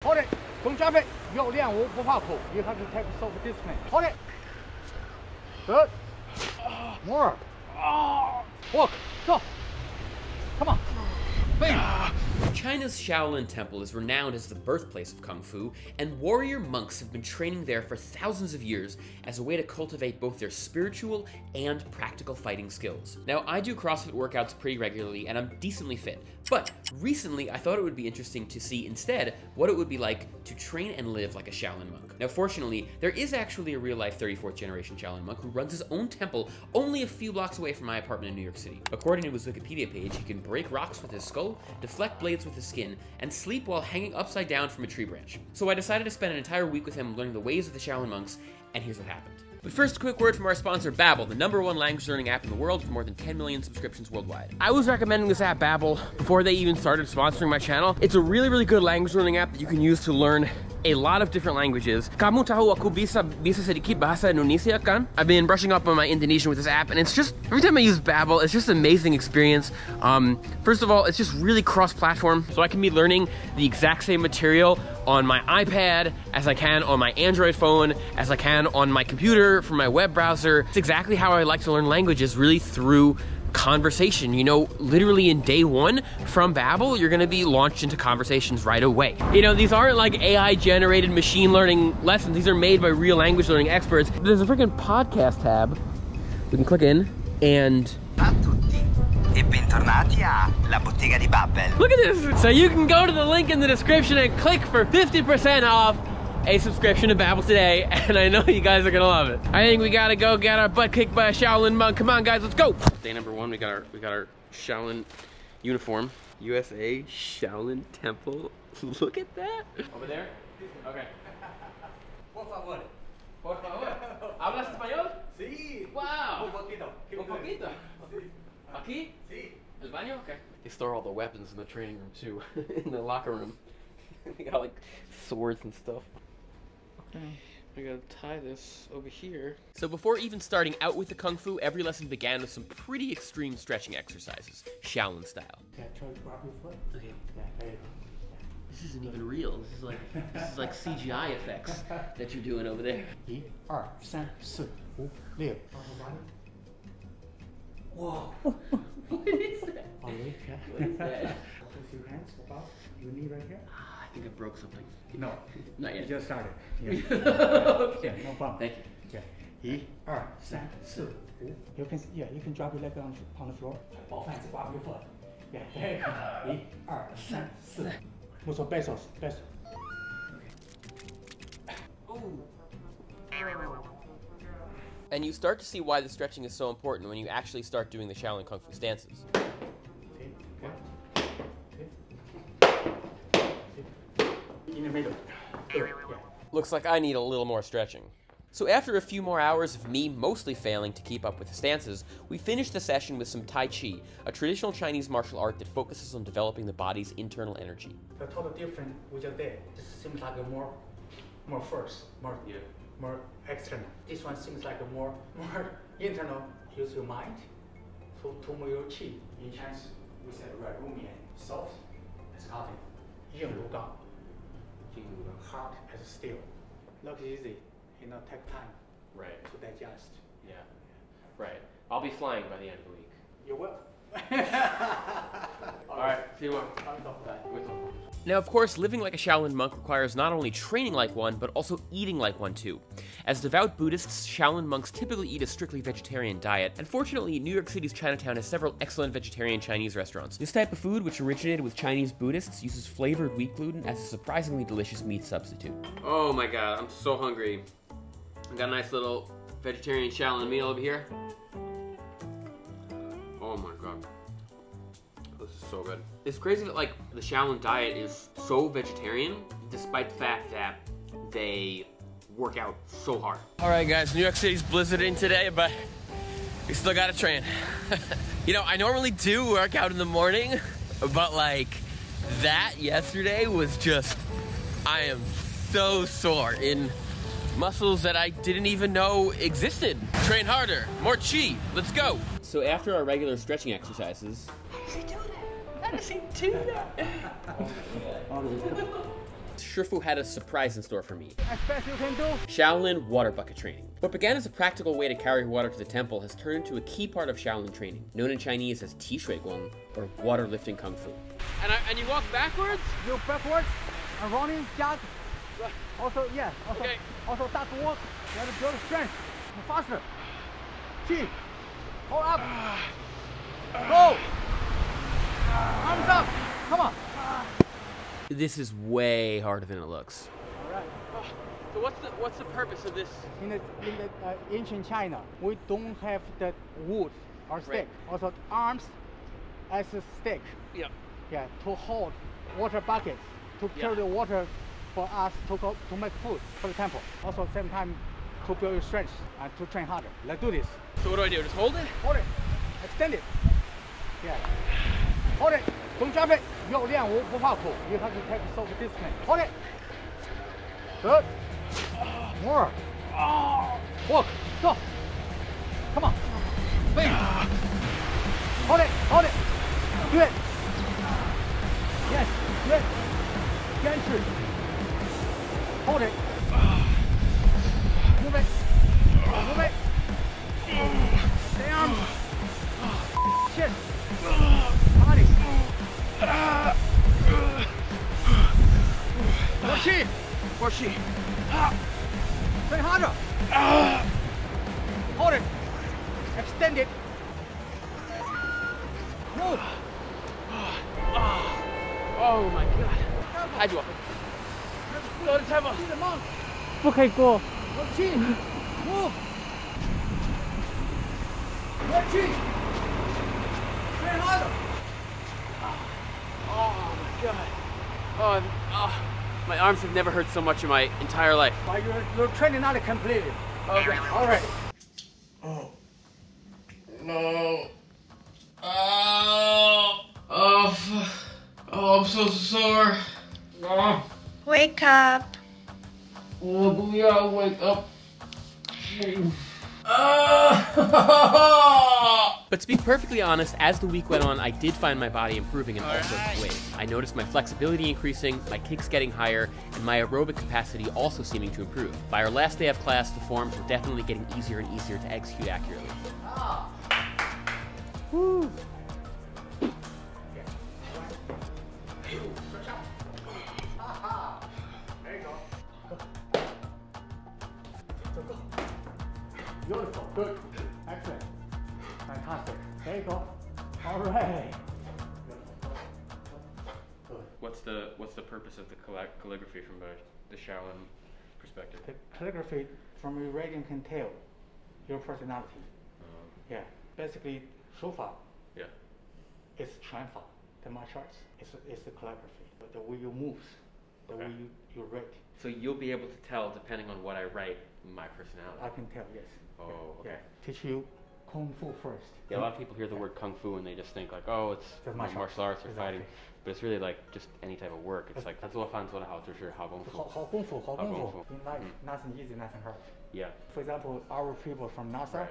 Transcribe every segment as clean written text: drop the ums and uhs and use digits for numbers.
Hold it. Don't drop it. 有练无不怕苦. You have to take self-discipline. Hold it. Good. More. Walk. Go. Come on. Bang. China's Shaolin Temple is renowned as the birthplace of Kung Fu, and warrior monks have been training there for thousands of years as a way to cultivate both their spiritual and practical fighting skills. Now, I do CrossFit workouts pretty regularly, and I'm decently fit, but recently I thought it would be interesting to see instead what it would be like to train and live like a Shaolin monk. Now, fortunately, there is actually a real-life 34th generation Shaolin monk who runs his own temple only a few blocks away from my apartment in New York City. According to his Wikipedia page, he can break rocks with his skull, deflect blades with his skin, and sleep while hanging upside down from a tree branch. So I decided to spend an entire week with him learning the ways of the Shaolin monks, and here's what happened. But first, a quick word from our sponsor, Babbel, the #1 language learning app in the world with more than 10 million subscriptions worldwide. I was recommending this app, Babbel, before they even started sponsoring my channel. It's a really, really good language learning app that you can use to learn a lot of different languages. Kamu tahu aku bisa sedikit bahasa Indonesia kan? I've been brushing up on my Indonesian with this app, and it's just, every time I use Babbel, it's just an amazing experience. First of all, it's just really cross-platform, so I can be learning the exact same material on my iPad as I can on my Android phone, as I can on my computer from my web browser. It's exactly how I like to learn languages, really through conversation. You know, literally in day one from Babbel, you're gonna be launched into conversations right away. You know, these aren't like AI generated machine learning lessons. These are made by real language learning experts. There's a freaking podcast tab. We can click in and Ciao a tutti e bentornati a La Bottega di Babbel. Look at this. So you can go to the link in the description and click for 50% off a subscription to Babbel today, and I know you guys are gonna love it. I think we gotta go get our butt kicked by a Shaolin monk. Come on, guys, let's go. Day number 1, we got our Shaolin uniform. USA Shaolin Temple. Look at that. Over there. Okay. Por favor. Por favor. ¿Hablas español? Sí. Wow. Un poquito. Un poquito. Aquí? Sí. El baño? Okay. They store all the weapons in the training room too, in the locker room. They got like swords and stuff. Okay. I gotta tie this over here. So before even starting out with the Kung Fu, every lesson began with some pretty extreme stretching exercises, Shaolin style. Okay, try to grab your foot. Okay. Yeah, there you go. This isn't even real. This is like CGI effects that you're doing over there. 1, 2, 3, 4, 5, 6. Whoa. What is that? What is that? Place your hands above your knee right here. I think I broke something. No, Not yet. you just started. Yeah. Okay. Yeah, no problem. Thank you. Okay. 1, 2, 3, 4. You can drop your leg on the floor. 保饭 grab your foot. Yeah, there you go. 1, 2, 3, 4. Mucho besos. And you start to see why the stretching is so important when you actually start doing the Shaolin Kung Fu stances. In the middle. Yeah. Looks like I need a little more stretching. So after a few more hours of me mostly failing to keep up with the stances, we finished the session with some Tai Chi, a traditional Chinese martial art that focuses on developing the body's internal energy. The total difference we just did. This seems like a more force, more external. This one seems like a more internal. Use your mind to move your chi. In Chinese, we said 软如绵, soft as cotton. 硬如钢. Hard as steel. Looks easy. Take time. Right. To digest. Yeah. Right. I'll be flying by the end of the week. You will. Alright, see you tomorrow. Now, of course, living like a Shaolin monk requires not only training like one, but also eating like one too. As devout Buddhists, Shaolin monks typically eat a strictly vegetarian diet, and fortunately, New York City's Chinatown has several excellent vegetarian Chinese restaurants. This type of food, which originated with Chinese Buddhists, uses flavored wheat gluten as a surprisingly delicious meat substitute. Oh my god, I'm so hungry. I got a nice little vegetarian Shaolin meal over here. Oh my god. This is so good. It's crazy that like the Shaolin diet is so vegetarian, despite the fact that they work out so hard. All right guys, New York City's blizzarding today, but we still gotta train. You know, I normally do work out in the morning, but like that yesterday was just, I am so sore in muscles that I didn't even know existed. Train harder, more chi, let's go. So after our regular stretching exercises, how does he do that? Shifu had a surprise in store for me. Best you can do. Shaolin water bucket training. What began as a practical way to carry water to the temple has turned into a key part of Shaolin training, known in Chinese as Ti Shui Guang, or water lifting kung fu. And you walk backwards? You backwards, and running, jog. Also, yeah. Also, Okay. Also, duck walk. You have to build strength. Faster. Chi. Hold up. Go. Arms up. Come on. This is way harder than it looks. All right. So what's the purpose of this? In the ancient China, we don't have the wood or stick. Right. Also, arms as a stick. Yeah. Yeah, to hold water buckets, to carry the water for us to make food for the temple. Also, at the same time, to build your strength and to train harder. Let's do this. So what do I do? Just hold it? Hold it. Extend it. Yeah. Hold it. Don't drop it. 要练无不怕苦. You have to take self-discipline. Hold it. Good. More. Walk. Go. Come on. Wait. Hold it. Hold it. Do it. Yes. Good. Gentry. Hold it. Move it. Move it. Stay on. Shit. Body. More chi. More chi. Train harder. Hold it. Extend it. Move. Oh my god. 太久了。我的天吧。不可以过。More chi. Move. More chi. Train harder. Oh my god. Oh, my arms have never hurt so much in my entire life. But you're training not completely. Okay. All right. Oh. No. Oh. Oh. Oh, I'm so sore. Oh. Wake up. Oh, yeah, wake up. But to be perfectly honest, as the week went on, I did find my body improving in all sorts of ways. I noticed my flexibility increasing, my kicks getting higher, and my aerobic capacity also seeming to improve. By our last day of class, the forms were definitely getting easier and easier to execute accurately. Woo. There you go. Beautiful. Good. Excellent. Fantastic. There you go. All right. Good. What's the purpose of the calligraphy from the Shaolin perspective? The calligraphy from your writing can tell your personality. Yeah. Basically, Shufa. Yeah. It's Chuanfa. The martial arts. It's the calligraphy. The way you move, the way you write. So you'll be able to tell, depending on what I write, my personality. I can tell. Yes. Oh, okay. Yeah. Teach you kung fu first. Yeah, a lot of people hear the word kung fu and they just think like, oh, it's martial arts or fighting. But it's really like just any type of work. It's like 做饭做得好就是好功夫。好功夫。In life, nothing easy, nothing hard. Yeah. For example, our people from NASA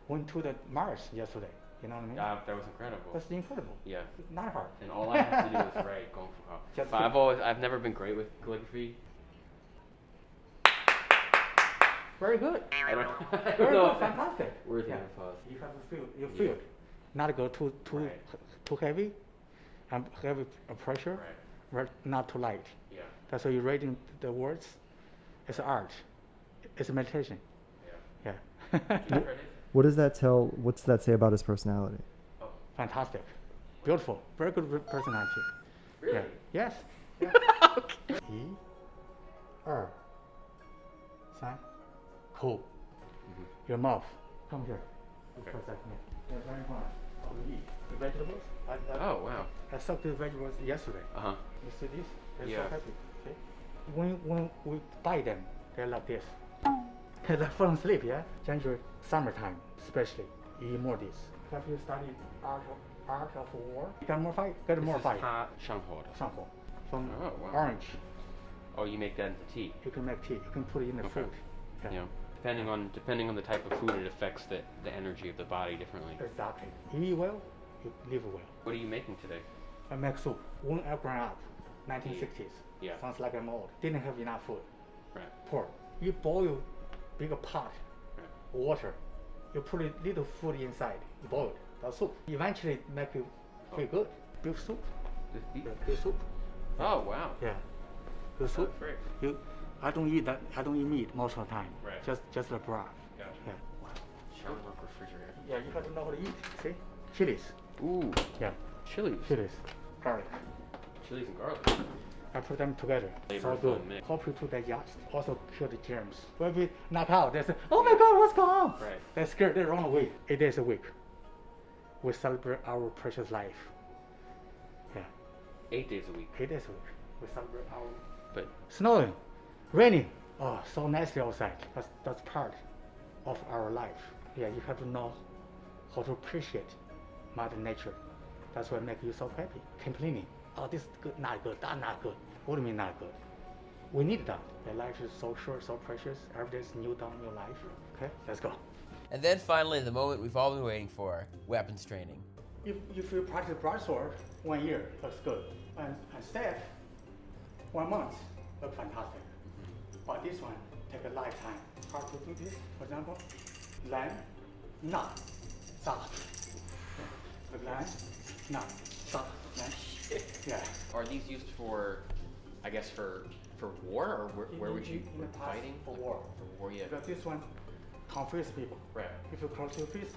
went to the Mars yesterday. You know what I mean? That was incredible. That's incredible. Yeah. Not hard. And all I have to do is write kung fu. But I've never been great with calligraphy. Very good. I don't Very know. good. Fantastic. Where's the Yeah. pause? You have to feel. You feel. Not go too heavy, and heavy pressure. Right. Not too light. Yeah. That's why you're writing the words. It's art. It's a meditation. Yeah. What does that tell? What's that say about his personality? Oh, fantastic. Beautiful. Very good personality. Really? Yeah. Yes. Yeah. Okay. 1, 2, 3. Cool. Your mouth. Come here. For a second. Yeah, very important. Eat the vegetables. Oh wow. I sucked the vegetables yesterday. Uh-huh. You see this? They're Yeah. so happy. See? When we buy them, they're like this. They fall asleep, yeah? January, summertime, especially. You eat more this. Have you studied art of war? Get more fight. Get more fight. 它上火的。上火. From Oh, wow. orange. Oh, you make that into tea. You can make tea. You can put it in the food. Yeah. You know, depending on the type of food, it affects the energy of the body differently. Exactly. You eat well, you live well. What are you making today? I make soup. When I grind up, 1960s. Yeah. Sounds like I'm old. Didn't have enough food. Right. Poor. You boil bigger pot, Right. water. You put a little food inside. You boil it. That's soup. Eventually make you feel good. Beef soup. Beef? Yeah, beef soup. Oh wow. Yeah. Beef soup. That's great. I don't eat that. I don't eat meat most of the time. Right. Just the broth. Gotcha. Yeah. Shaolin refrigerator. Yeah, you have to know how to eat. See? Chilies. Ooh. Yeah. Chilies. Chilies. Garlic. Chilies and garlic. I put them together. It's all Flavorful good. mix. Help you to digest. Also kill the germs. When we knock out, they say, "Oh my God, what's going on?" Right. They're scared. They run away. 8 days a week. We celebrate our precious life. Yeah. 8 days a week. 8 days a week. We celebrate our But snowing, raining. Oh, so nicely outside. That's part of our life. Yeah, you have to know how to appreciate Mother Nature. That's what makes you so happy. Complaining. Oh, this is good, not good, that not good. What do you mean not good? We need that. The life is so short, so precious. Every day is new dawn, new life. Okay, let's go. And then finally, the moment we've all been waiting for, weapons training. If you practice broadsword 1 year, that's good. And staff, 1 month, that's fantastic. But this one take a lifetime. How to do this? For example, land, not, stop. Land, not, stop. Land. Yeah. are these used for, I guess for war, or where would you in the past, fighting? for war? For war, yeah. Because this one confuse people. Right. If you cross your fist,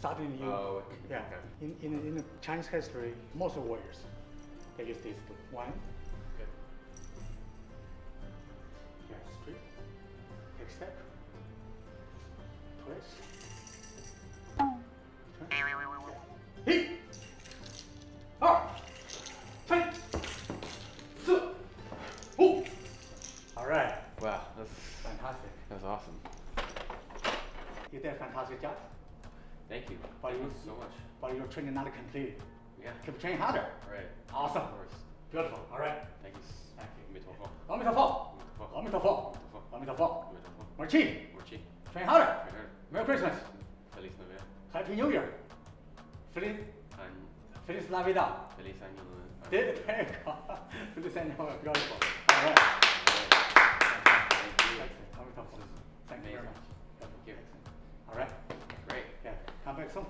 suddenly you. Oh, yeah. okay. In the Chinese history, most of warriors they use these two. One. Good. Yeah, straight. Take step. Twist. Turn. Hit. Up. Ten. Two. Oh. All right. Wow, that's Fantastic. that's awesome. You did a fantastic job. Thank you. But Thank you you so much. But your training not completed. Yeah. Keep training harder. Right. Awesome. Of course. Beautiful. All right. Thank you. Thank you. 阿弥陀佛。阿弥陀佛。阿弥陀佛。More cheap. Marchi. Train harder. Train harder. Merry Christmas. Feliz Navidad. Happy New Year. Feliz Feliz Navidad. Feliz año nuevo. There you go. Feliz Año Nuevo. Beautiful. All right. Thank you very much. Thank you. All right. Great. Yeah. Come back soon.